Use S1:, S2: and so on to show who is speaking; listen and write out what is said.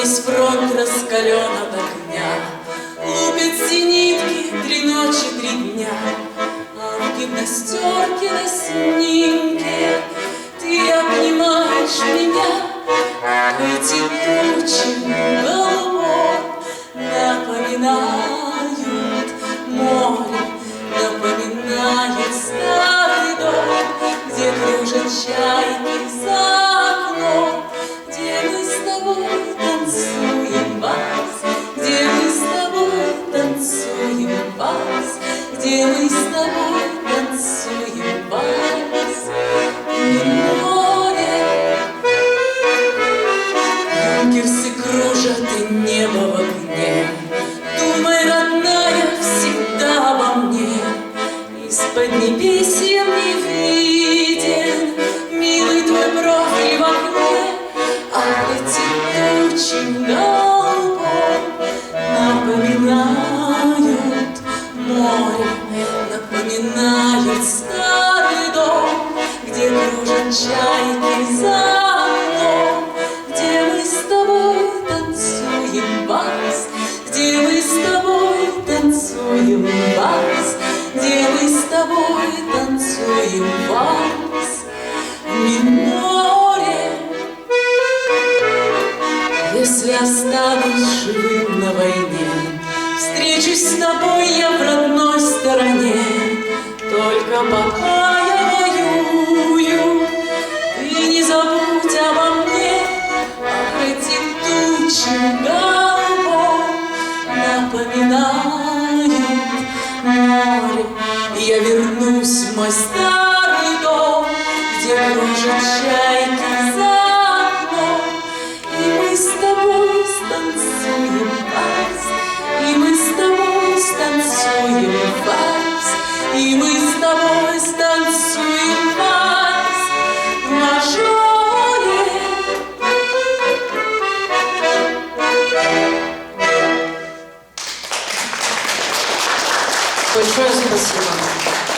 S1: Весь фронт раскален от огня, лупят зенитки 3 ночи, 3 дня. А в гимнастерке на снимке ты обнимаешь меня. Эти тучи голубой напоминают море, напоминает старый дом, где кружат чайки за окном, где мы с тобой танцуем вальс, где мы с тобой танцуем вальс, где мы с тобой танцуем вальс. Море, юнкерсы кружат и небо в огне. Думай, родная, всегда обо мне. Из-под небесья мне виден милый твой профиль в окне. А эти тучи голубой напоминают море, напоминают старый дом, где кружат чайки за окном, где мы с тобой танцуем вальс, где мы с тобой танцуем вальс, где мы с тобой танцуем вальс в миноре. Если останусь живым на войне, встречусь с тобой я в родной стороне. Только пока я воюю, ты не забудь обо мне. Ах, эти тучи голубой напоминают море. И я вернусь в мой старый дом, где кружат чайки